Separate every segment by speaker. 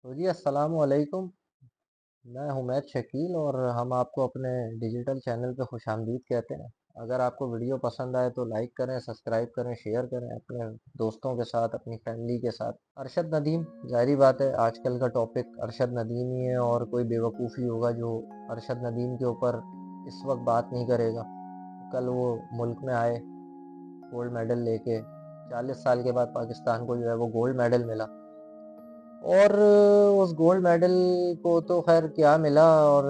Speaker 1: तो जी अस्सलाम वालेकुम। मैं हुमैद शकील और हम आपको अपने डिजिटल चैनल पे खुशामदीद कहते हैं। अगर आपको वीडियो पसंद आए तो लाइक करें, सब्सक्राइब करें, शेयर करें अपने दोस्तों के साथ, अपनी फैमिली के साथ। अरशद नदीम, ज़ाहिर बात है आजकल का टॉपिक अरशद नदीम ही है और कोई बेवकूफ़ी होगा जो अरशद नदीम के ऊपर इस वक्त बात नहीं करेगा। कल वो मुल्क में आए गोल्ड मेडल लेके, 40 साल के बाद पाकिस्तान को जो है वो गोल्ड मेडल मिला। और उस गोल्ड मेडल को तो खैर क्या मिला, और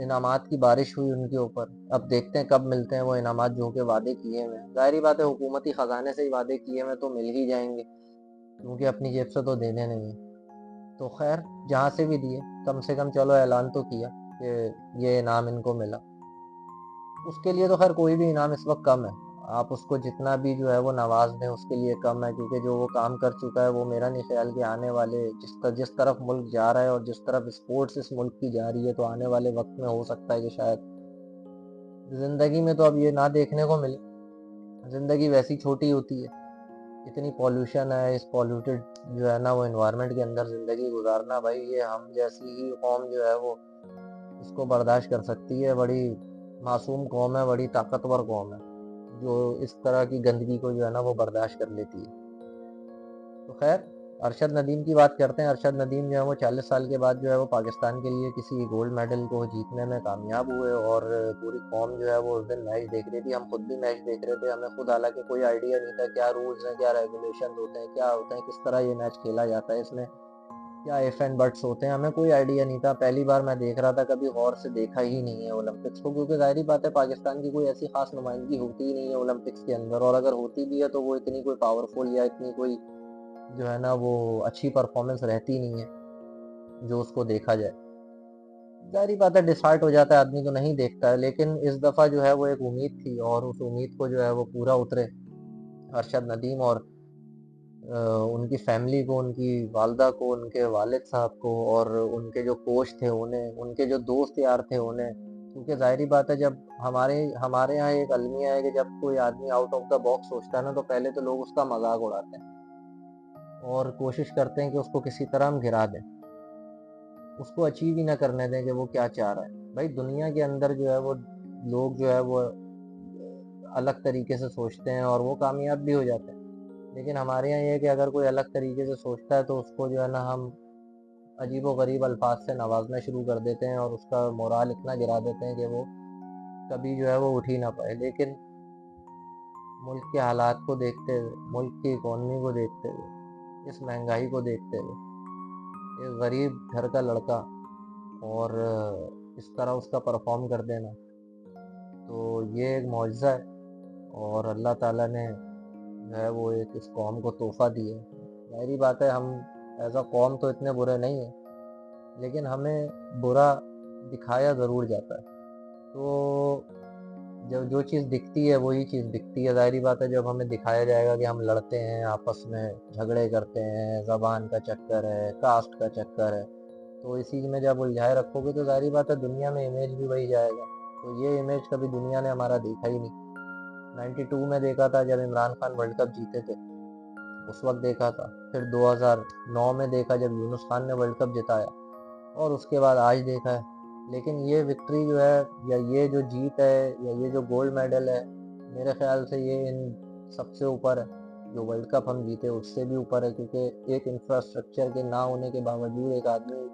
Speaker 1: इनामात की बारिश हुई उनके ऊपर। अब देखते हैं कब मिलते हैं वो इनामात जो के वादे किए हुए हैं। ज़ाहिर बात है हुकूमती ख़जाने से ही वादे किए हुए तो मिल ही जाएंगे, क्योंकि अपनी जेब से तो देने नहीं है। तो खैर जहाँ से भी दिए, कम से कम चलो ऐलान तो किया कि ये इनाम इनको मिला। उसके लिए तो खैर कोई भी इनाम इस वक्त कम है। आप उसको जितना भी जो है वो नवाज दें उसके लिए कम है, क्योंकि जो वो काम कर चुका है वो मेरा नहीं ख्याल कि आने वाले जिस तरफ मुल्क जा रहा है और जिस तरफ स्पोर्ट्स इस मुल्क की जा रही है, तो आने वाले वक्त में हो सकता है कि शायद ज़िंदगी में तो अब ये ना देखने को मिले। ज़िंदगी वैसी छोटी होती है, इतनी पॉल्यूशन है, इस पॉल्यूटेड जो है ना वो एनवायरनमेंट के अंदर ज़िंदगी गुजारना, भाई ये हम जैसी ही कौम जो है वो इसको बर्दाश्त कर सकती है। बड़ी मासूम कौम है, बड़ी ताकतवर कौम है जो इस तरह की गंदगी को जो है ना वो बर्दाश्त कर लेती है। तो खैर अरशद नदीम की बात करते हैं। अरशद नदीम जो है वो 40 साल के बाद जो है वो पाकिस्तान के लिए किसी गोल्ड मेडल को जीतने में कामयाब हुए, और पूरी कौम जो है वो उस दिन मैच देख रही थी। हम खुद भी मैच देख रहे थे। हमें खुद हालांकि कोई आइडिया नहीं था क्या रूल्स हैं, क्या रेगुलेशन होते हैं, क्या होते हैं, किस तरह ये मैच खेला जाता है, इसमें क्या इफ एंड बट्स होते हैं, हमें कोई आइडिया नहीं था। पहली बार मैं देख रहा था, कभी गौर से देखा ही नहीं है ओलंपिक्स को, क्योंकि जाहिर बात है पाकिस्तान की कोई ऐसी खास नुमाइंदगी होती ही नहीं है ओलंपिक्स के अंदर, और अगर होती भी है तो वो इतनी कोई पावरफुल या इतनी कोई जो है ना वो अच्छी परफॉर्मेंस रहती नहीं है जो उसको देखा जाए। जाहिर बात है डिसहार्ट हो जाता है आदमी, तो नहीं देखता है। लेकिन इस दफ़ा जो है वो एक उम्मीद थी, और उस उम्मीद को जो है वो पूरा उतरे अरशद नदीम और उनकी फैमिली को, उनकी वालदा को, उनके वालिद साहब को, और उनके जो कोच थे उन्हें, उनके जो दोस्त यार थे उन्हें। क्योंकि ज़ाहिर बात है जब हमारे हमारे यहाँ एक अलमिया है कि जब कोई आदमी आउट ऑफ द बॉक्स सोचता है ना, तो पहले तो लोग उसका मजाक उड़ाते हैं और कोशिश करते हैं कि उसको किसी तरह हम गिरा दें, उसको अचीव ही ना करने दें कि वो क्या चाह रहा है। भाई दुनिया के अंदर जो है वो लोग जो है वो अलग तरीके से सोचते हैं और वो कामयाब भी हो जाते हैं। लेकिन हमारे यहाँ ये है कि अगर कोई अलग तरीके से सोचता है तो उसको जो है ना हम अजीबो-गरीब अल्फाज से नवाजना शुरू कर देते हैं और उसका मोराल इतना गिरा देते हैं कि वो कभी जो है वो उठ ही ना पाए। लेकिन मुल्क के हालात को देखते हुए, मुल्क की इकॉनमी को देखते हुए, इस महंगाई को देखते हुए, एक गरीब घर का लड़का और इस तरह उसका परफॉर्म कर देना, तो ये एक मौजज़ा है। और अल्लाह ताला ने जो है वो एक इस कौम को तोहफ़ा दिया है। ज़ाहिर-सी बात है हम एज़ अ कौम तो इतने बुरे नहीं हैं, लेकिन हमें बुरा दिखाया ज़रूर जाता है। तो जब जो चीज़ दिखती है वही चीज़ दिखती है। ज़ाहिर-सी बात है जब हमें दिखाया जाएगा कि हम लड़ते हैं, आपस में झगड़े करते हैं, ज़बान का चक्कर है, कास्ट का चक्कर है, तो इसी में जब उलझाए रखोगे तो ज़ाहिर-सी बात है दुनिया में इमेज भी वही जाएगा। तो ये इमेज कभी दुनिया ने हमारा देखा ही नहीं। 92 में देखा था जब इमरान खान वर्ल्ड कप जीते थे, उस वक़्त देखा था। फिर 2009 में देखा जब यूनुस खान ने वर्ल्ड कप जिताया, और उसके बाद आज देखा है। लेकिन ये विक्ट्री जो है या ये जो जीत है या ये जो गोल्ड मेडल है, मेरे ख़्याल से ये इन सबसे ऊपर है। जो वर्ल्ड कप हम जीते उससे भी ऊपर है, क्योंकि एक इंफ्रास्ट्रक्चर के ना होने के बावजूद एक आदमी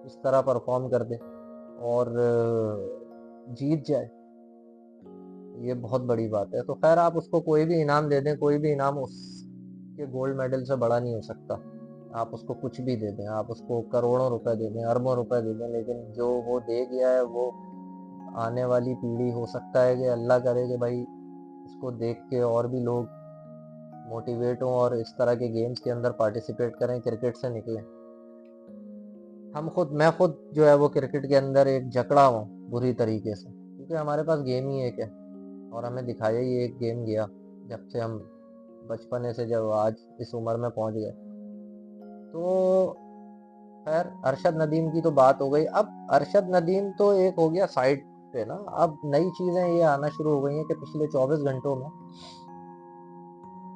Speaker 1: इस तरह परफॉर्म कर दे और जीत जाए, ये बहुत बड़ी बात है। तो खैर आप उसको कोई भी इनाम दे दें, कोई भी इनाम उसके गोल्ड मेडल से बड़ा नहीं हो सकता। आप उसको कुछ भी दे दें, आप उसको करोड़ों रुपए दे दें, अरबों रुपए दे दें, लेकिन जो वो दे गया है वो आने वाली पीढ़ी, हो सकता है कि अल्लाह करे कि भाई इसको देख के और भी लोग मोटिवेट हों और इस तरह के गेम्स के अंदर पार्टिसिपेट करें, क्रिकेट से निकलें। मैं खुद जो है वो क्रिकेट के अंदर एक जकड़ा हूँ बुरी तरीके से, क्योंकि हमारे पास गेम ही एक है और हमें दिखाया ही एक गेम गया जब से हम बचपने से जब आज इस उम्र में पहुंच गए। तो खैर अरशद नदीम की तो बात हो गई। अब अरशद नदीम तो एक हो गया साइड पे ना, अब नई चीज़ें ये आना शुरू हो गई हैं कि पिछले 24 घंटों में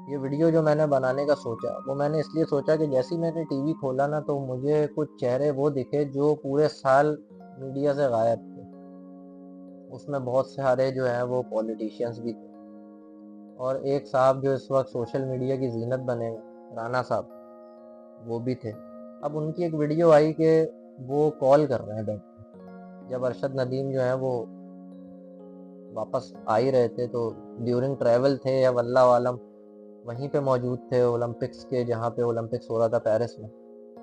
Speaker 1: ये वीडियो जो मैंने बनाने का सोचा, वो मैंने इसलिए सोचा कि जैसे ही मैंने टीवी खोला ना, तो मुझे कुछ चेहरे वो दिखे जो पूरे साल मीडिया से गायब थे। उसमें बहुत सारे जो हैं वो पॉलिटिशियंस भी थे, और एक साहब जो इस वक्त सोशल मीडिया की जीनत बने हैं, राणा साहब, वो भी थे। अब उनकी एक वीडियो आई कि वो कॉल कर रहे हैं बैठ के। जब अरशद नदीम जो है वो वापस आ ही रहे थे, तो ड्यूरिंग ट्रैवल थे या वल्लाह आलम वहीं पे मौजूद थे, ओलंपिक्स के, जहाँ पे ओलंपिक्स हो रहा था पेरिस में,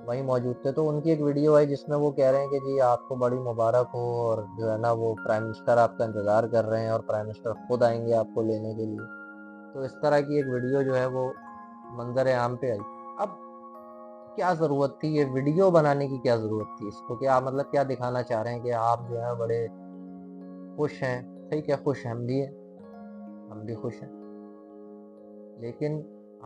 Speaker 1: वहीं मौजूद थे। तो उनकी एक वीडियो आई जिसमें वो कह रहे हैं कि जी आपको बड़ी मुबारक हो, और जो है ना वो प्राइम मिनिस्टर आपका इंतज़ार कर रहे हैं, और प्राइम मिनिस्टर खुद आएंगे आपको लेने के लिए। तो इस तरह की एक वीडियो जो है वो मंजर आम पे आई। अब क्या ज़रूरत थी ये वीडियो बनाने की, क्या ज़रूरत थी इसको, क्या मतलब क्या दिखाना चाह रहे हैं कि आप जो है बड़े खुश हैं। ठीक है, खुश हम भी हैं, हम भी खुश हैं, लेकिन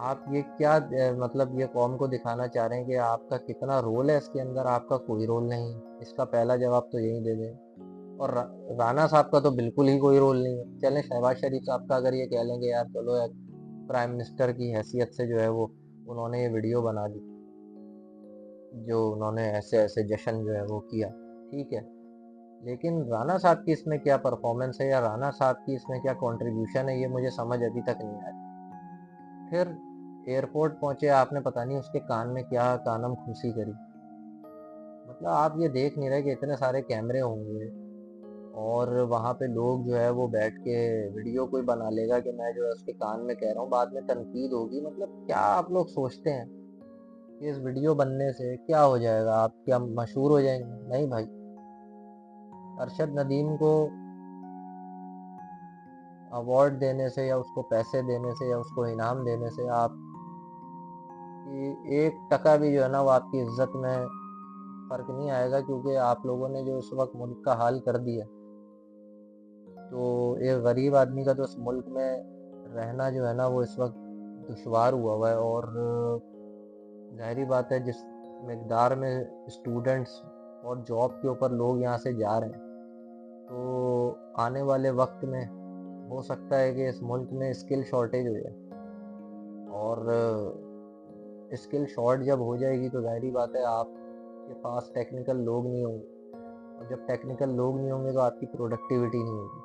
Speaker 1: आप ये क्या मतलब ये कौम को दिखाना चाह रहे हैं कि आपका कितना रोल है इसके अंदर? आपका कोई रोल नहीं है। इसका पहला जवाब तो यही दे दें। और राणा साहब का तो बिल्कुल ही कोई रोल नहीं है। चलें, शहबाज शरीफ साहब का अगर ये कह लेंगे यार चलो यार, प्राइम मिनिस्टर की हैसियत से जो है वो उन्होंने ये वीडियो बना दी, जो उन्होंने ऐसे ऐसे जश्न जो है वो किया, ठीक है। लेकिन राणा साहब की इसमें क्या परफॉर्मेंस है, या राणा साहब की इसमें क्या कंट्रीब्यूशन है, ये मुझे समझ अभी तक नहीं आया। फिर एयरपोर्ट पहुंचे, आपने पता नहीं उसके कान में क्या कानम खुशी करी। मतलब आप ये देख नहीं रहे कि इतने सारे कैमरे होंगे, और वहाँ पे लोग जो है वो बैठ के वीडियो कोई बना लेगा कि मैं जो है उसके कान में कह रहा हूँ, बाद में तनकीद होगी। मतलब क्या आप लोग सोचते हैं कि इस वीडियो बनने से क्या हो जाएगा, आप क्या मशहूर हो जाएंगे? नहीं भाई। अरशद नदीम को अवार्ड देने से, या उसको पैसे देने से, या उसको इनाम देने से आप कि 1% भी जो है ना वो आपकी इज्जत में फर्क नहीं आएगा, क्योंकि आप लोगों ने जो इस वक्त मुल्क का हाल कर दिया। तो एक गरीब आदमी का तो इस मुल्क में रहना जो है ना वो इस वक्त दुश्वार हुआ है। और ज़ाहिरी बात है, जिस मकदार में स्टूडेंट्स और जॉब के ऊपर लोग यहाँ से जा रहे हैं, तो आने वाले वक्त में हो सकता है कि इस मुल्क में स्किल शॉर्टेज हो जाए। और स्किल शॉर्ट जब हो जाएगी तो ज़ाहिरी बात है आपके पास टेक्निकल लोग नहीं होंगे, और जब टेक्निकल लोग नहीं होंगे तो आपकी प्रोडक्टिविटी नहीं होगी।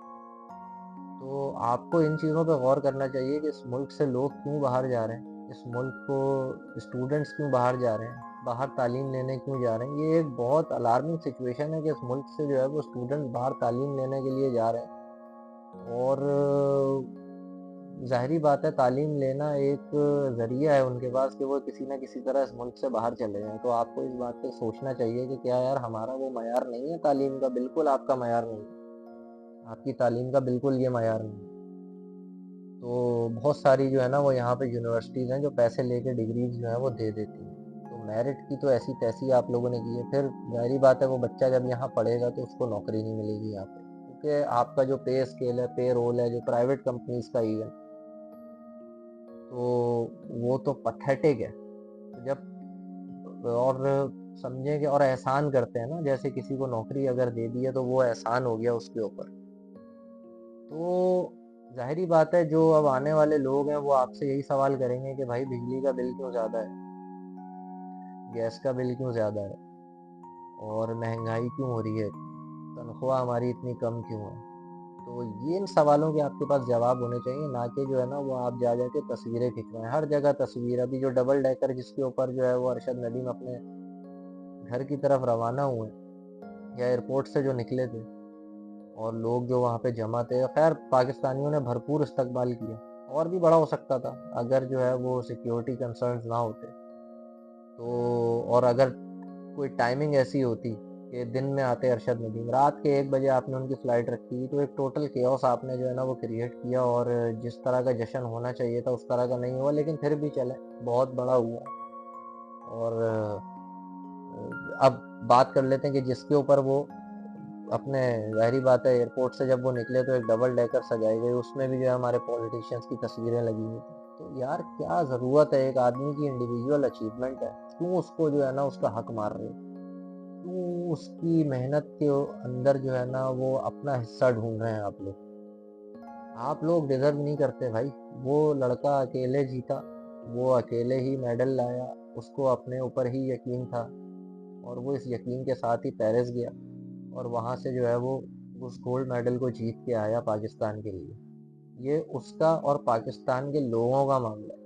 Speaker 1: तो आपको इन चीज़ों पे गौर करना चाहिए कि इस मुल्क से लोग क्यों बाहर जा रहे हैं, इस मुल्क को स्टूडेंट्स क्यों बाहर जा रहे हैं, बाहर तालीम लेने क्यों जा रहे हैं। ये एक बहुत अलार्मिंग सिचुएशन है कि इस मुल्क से जो है वो स्टूडेंट्स बाहर तालीम लेने के लिए जा रहे हैं। और ज़ाहिरी बात है, तालीम लेना एक ज़रिया है उनके पास कि वो किसी न किसी तरह इस मुल्क से बाहर चले जाएँ। तो आपको इस बात पे सोचना चाहिए कि क्या यार हमारा वो मयार नहीं है तालीम का? बिल्कुल आपका मयार नहीं है, आपकी तालीम का बिल्कुल ये मयार नहीं है। तो बहुत सारी जो है ना वो यहाँ पे यूनिवर्सिटीज़ हैं जो पैसे लेके डिग्रीज जो है वो दे देती हैं। तो मेरिट की तो ऐसी तैसी आप लोगों ने की है। फिर ज़ाहिरी बात है वो बच्चा जब यहाँ पढ़ेगा तो उसको नौकरी नहीं मिलेगी यहाँ पे, क्योंकि आपका जो पे स्केल है, पे रोल है जो प्राइवेट कंपनीज का ही है, तो वो तो पथेटिक है। तो जब और समझें कि और एहसान करते हैं ना, जैसे किसी को नौकरी अगर दे दी है तो वो एहसान हो गया उसके ऊपर। तो ज़ाहिरी बात है जो अब आने वाले लोग हैं वो आपसे यही सवाल करेंगे कि भाई बिजली का बिल क्यों ज़्यादा है, गैस का बिल क्यों ज़्यादा है, और महंगाई क्यों हो रही है, तनख्वाह हमारी इतनी कम क्यों है। तो ये इन सवालों के आपके पास जवाब होने चाहिए, ना कि जो है ना वो आप जा के तस्वीरें खिंचवाएं। हर जगह तस्वीर, अभी जो डबल डेकर जिसके ऊपर जो है वो अरशद नदीम अपने घर की तरफ रवाना हुए, या एयरपोर्ट से जो निकले थे, और लोग जो वहाँ पे जमा थे, खैर पाकिस्तानियों ने भरपूर इस्तकबाल किया। और भी बड़ा हो सकता था अगर जो है वो सिक्योरिटी कंसर्न्स ना होते तो। और अगर कोई टाइमिंग ऐसी होती कि दिन में आते अरशद नदीम, रात के 1 बजे आपने उनकी फ़्लाइट रखी, तो एक टोटल केओस आपने जो है ना वो क्रिएट किया, और जिस तरह का जश्न होना चाहिए था उस तरह का नहीं हुआ। लेकिन फिर भी चले, बहुत बड़ा हुआ। और अब बात कर लेते हैं कि जिसके ऊपर वो अपने, ज़ाहिरी बात है एयरपोर्ट से जब वो निकले तो एक डबल डेकर सजाई गई, उसमें भी जो है हमारे पॉलिटिशियंस की तस्वीरें लगी हुई थी। तो यार क्या ज़रूरत है, एक आदमी की इंडिविजुअल अचीवमेंट है, क्यों उसको जो है ना उसका हक मार रहे हो? क्यों उसकी मेहनत के अंदर जो है ना वो अपना हिस्सा ढूंढ रहे हैं आप लोग? आप लोग डिजर्व नहीं करते भाई। वो लड़का अकेले जीता, वो अकेले ही मेडल लाया, उसको अपने ऊपर ही यकीन था, और वो इस यकीन के साथ ही पेरिस गया, और वहाँ से जो है वो उस गोल्ड मेडल को जीत के आया पाकिस्तान के लिए। ये उसका और पाकिस्तान के लोगों का मामला है,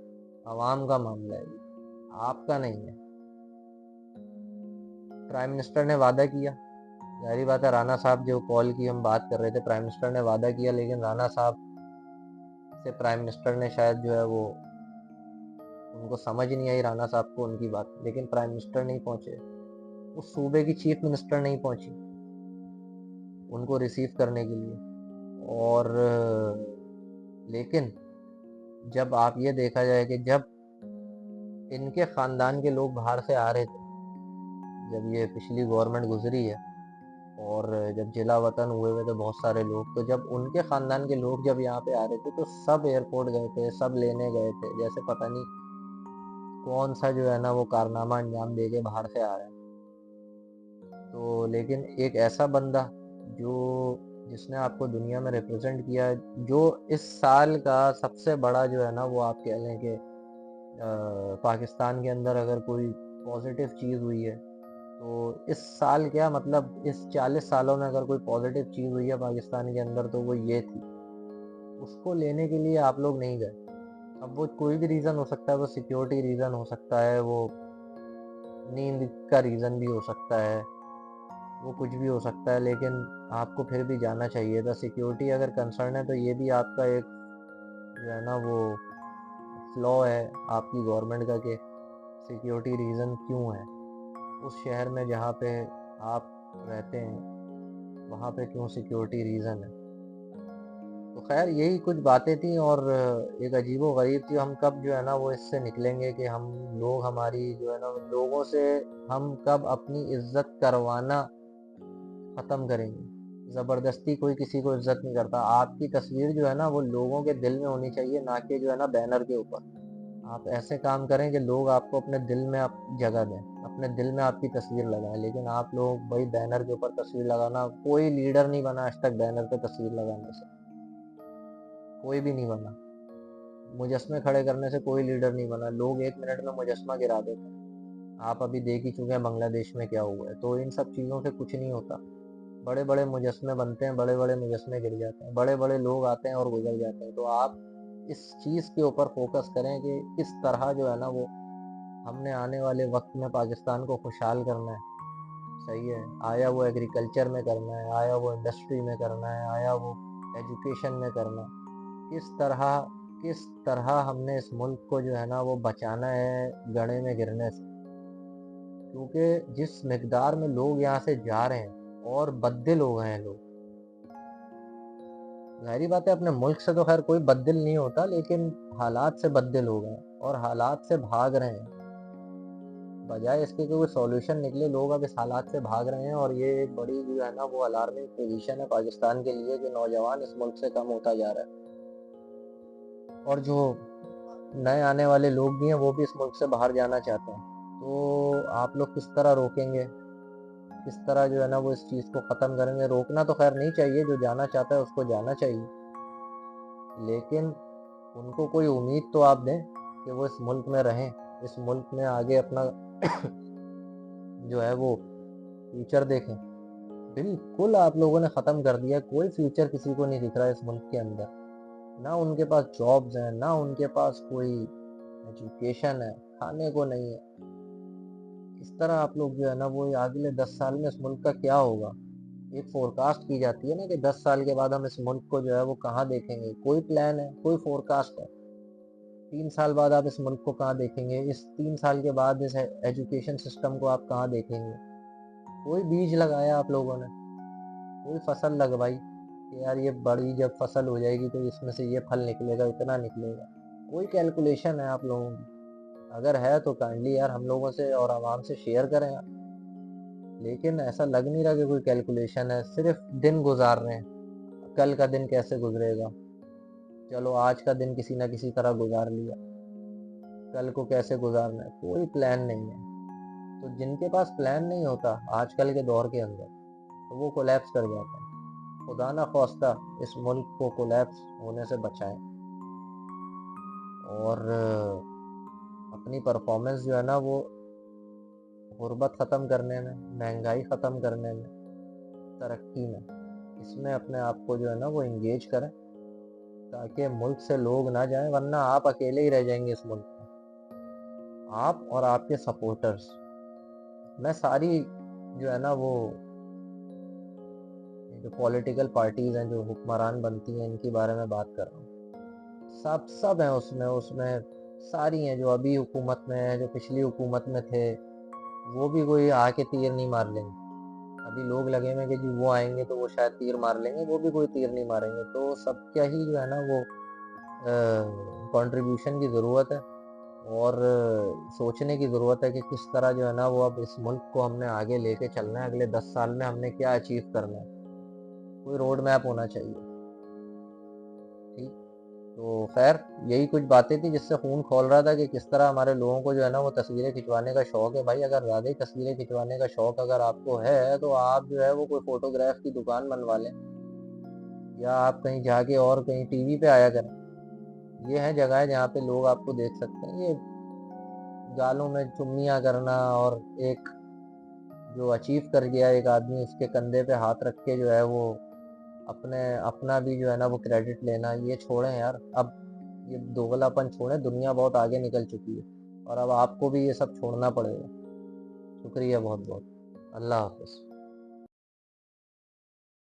Speaker 1: आवाम का मामला है, ये आपका नहीं है। प्राइम मिनिस्टर ने वादा किया, जाहिर बात है, राणा साहब जो कॉल की हम बात कर रहे थे, प्राइम मिनिस्टर ने वादा किया, लेकिन राणा साहब से प्राइम मिनिस्टर ने शायद जो है वो, उनको समझ नहीं आई राणा साहब को उनकी बात, लेकिन प्राइम मिनिस्टर नहीं पहुंचे, उस सूबे की चीफ मिनिस्टर नहीं पहुंची उनको रिसीव करने के लिए। और लेकिन जब आप ये देखा जाए कि जब इनके खानदान के लोग बाहर से आ रहे थे, जब ये पिछली गवर्नमेंट गुजरी है, और जब जिला वतन हुए हुए थे बहुत सारे लोग, तो जब उनके खानदान के लोग जब यहाँ पे आ रहे थे, तो सब एयरपोर्ट गए थे, सब लेने गए थे, जैसे पता नहीं कौन सा जो है ना वो कारनामा अंजाम दे के बाहर से आ रहे हैं। तो लेकिन एक ऐसा बंदा जो, जिसने आपको दुनिया में रिप्रेजेंट किया, जो इस साल का सबसे बड़ा जो है ना वो आप कह लें कि पाकिस्तान के अंदर अगर कोई पॉजिटिव चीज़ हुई है, तो इस साल क्या मतलब इस 40 सालों में अगर कोई पॉजिटिव चीज़ हुई है पाकिस्तान के अंदर, तो वो ये थी। उसको लेने के लिए आप लोग नहीं गए। अब वो कोई भी रीज़न हो सकता है, वो सिक्योरिटी रीज़न हो सकता है, वो नींद का रीज़न भी हो सकता है, वो कुछ भी हो सकता है, लेकिन आपको फिर भी जाना चाहिए था। सिक्योरिटी अगर कंसर्न है, तो ये भी आपका एक जो है ना वो फ्लॉ है आपकी गवर्नमेंट का, कि सिक्योरिटी रीज़न क्यों है उस शहर में जहाँ पे आप रहते हैं, वहाँ पे क्यों सिक्योरिटी रीज़न है। तो खैर यही कुछ बातें थी, और एक अजीबो गरीब थी। हम कब जो है ना वो इससे निकलेंगे कि हम लोग, हमारी जो है ना लोगों से हम कब अपनी इज्जत करवाना ख़त्म करेंगे। ज़बरदस्ती कोई किसी को इज्जत नहीं करता। आपकी तस्वीर जो है ना वो लोगों के दिल में होनी चाहिए, ना कि जो है ना बैनर के ऊपर। आप ऐसे काम करें कि लोग आपको अपने दिल में आप जगह दें, अपने दिल में आपकी तस्वीर लगाएं। लेकिन आप लोग भाई बैनर के ऊपर तस्वीर लगाना, कोई लीडर नहीं बना आज तक बैनर पे तस्वीर लगाने से, कोई भी नहीं बना। मुजस्मे खड़े करने से कोई लीडर नहीं बना। लोग 1 मिनट में मुजस्मा गिरा देते हैं। आप अभी देख ही चुके हैं बांग्लादेश में क्या हुआ है। तो इन सब चीज़ों से कुछ नहीं होता। बड़े बड़े मुजस्मे बनते हैं, बड़े बड़े मुजस्मे गिर जाते हैं, बड़े बड़े लोग आते हैं और गुजर जाते हैं। तो आप इस चीज़ के ऊपर फोकस करें कि किस तरह जो है ना वो हमने आने वाले वक्त में पाकिस्तान को खुशहाल करना है। सही है, आया वो एग्रीकल्चर में करना है, आया वो इंडस्ट्री में करना है, आया वो एजुकेशन में करना है। किस तरह हमने इस मुल्क को जो है ना वो बचाना है गड्ढे में गिरने से। क्योंकि जिस मिकदार में लोग यहाँ से जा रहे हैं, और बददिल हो गए हैं लोग, ज़ाहिर बात है अपने मुल्क से तो खैर कोई बददिल नहीं होता, लेकिन हालात से बददिल हो गए और हालात से भाग रहे हैं। बजाय इसके कि कोई सॉल्यूशन निकले, लोग अब इस हालात से भाग रहे हैं, और ये एक बड़ी जो है ना वो अलार्मिंग पोजीशन है पाकिस्तान के लिए, कि नौजवान इस मुल्क से कम होता जा रहा है। और जो नए आने वाले लोग भी हैं वो भी इस मुल्क से बाहर जाना चाहते हैं। तो आप लोग किस तरह रोकेंगे, किस तरह जो है ना वो इस चीज़ को ख़त्म करेंगे। रोकना तो खैर नहीं चाहिए, जो जाना चाहता है उसको जाना चाहिए, लेकिन उनको कोई उम्मीद तो आप दें कि वो इस मुल्क में रहें, इस मुल्क में आगे अपना जो है वो फ्यूचर देखें। बिल्कुल आप लोगों ने ख़त्म कर दिया, कोई फ्यूचर किसी को नहीं दिख रहा है इस मुल्क के अंदर। ना उनके पास जॉब्स हैं, ना उनके पास कोई एजुकेशन है, खाने को नहीं है। इस तरह आप लोग जो है ना वो अगले 10 साल में इस मुल्क का क्या होगा। एक फोरकास्ट की जाती है ना कि 10 साल के बाद हम इस मुल्क को जो है वो कहाँ देखेंगे। कोई प्लान है, कोई फोरकास्ट है? 3 साल बाद आप इस मुल्क को कहाँ देखेंगे? इस 3 साल के बाद इस एजुकेशन सिस्टम को आप कहाँ देखेंगे? कोई बीज लगाया आप लोगों ने, कोई फसल लगवाई कि यार ये बड़ी जब फसल हो जाएगी तो इसमें से ये फल निकलेगा, इतना निकलेगा? कोई कैलकुलेशन है आप लोगों की? अगर है तो काइंडली यार हम लोगों से और आवाम से शेयर करें यार। लेकिन ऐसा लग नहीं रहा कि कोई कैलकुलेशन है, सिर्फ दिन गुजार रहे हैं। कल का दिन कैसे गुजरेगा, चलो आज का दिन किसी ना किसी तरह गुजार लिया, कल को कैसे गुजारना है, कोई प्लान नहीं है। तो जिनके पास प्लान नहीं होता आजकल के दौर के अंदर, तो वो कोलैप्स कर जाता है। खुदा ना ख्वास्ता इस मुल्क को कोलैप्स होने से बचाएं और अपनी परफॉर्मेंस जो है ना वो गुर्बत ख़त्म करने में, महंगाई ख़त्म करने में, तरक्की में, इसमें अपने आप को जो है ना वो इंगेज करें ताकि मुल्क से लोग ना जाएं, वरना आप अकेले ही रह जाएंगे इस मुल्क में, आप और आपके सपोर्टर्स। मैं सारी जो है ना वो जो पॉलिटिकल पार्टीज़ हैं जो हुक्मरान बनती हैं इनके बारे में बात कर रहा हूँ। सब हैं उसमें उसमें सारी हैं जो अभी हुकूमत में है, जो पिछली हुकूमत में थे, वो भी कोई आके तीर नहीं मार लेंगे। अभी लोग लगे हुए हैं कि जी वो आएंगे तो वो शायद तीर मार लेंगे, वो भी कोई तीर नहीं मारेंगे। तो सबका ही जो है ना वो कंट्रीब्यूशन की ज़रूरत है और सोचने की ज़रूरत है कि किस तरह जो है ना वो अब इस मुल्क को हमने आगे लेके चलना है। अगले 10 साल में हमने क्या अचीव करना है, कोई रोड मैप होना चाहिए। ठीक, तो खैर यही कुछ बातें थी जिससे खून खोल रहा था कि किस तरह हमारे लोगों को जो है ना वो तस्वीरें खिंचवाने का शौक है। भाई अगर ज़्यादा ही तस्वीरें खिंचवाने का शौक अगर आपको है तो आप जो है वो कोई फोटोग्राफ की दुकान बनवा लें या आप कहीं जाके और कहीं टीवी पे आया करें। ये है जगह जहाँ पे लोग आपको देख सकते हैं। ये गालों में चुम्मियाँ करना और एक जो अचीव कर गया एक आदमी उसके कंधे पे हाथ रख के जो है वो अपने अपना भी जो है ना वो क्रेडिट लेना, ये छोड़ें यार। अब ये दोगलापन छोड़ें, दुनिया बहुत आगे निकल चुकी है और अब आपको भी ये सब छोड़ना पड़ेगा। शुक्रिया बहुत बहुत। अल्लाह हाफ़िज़।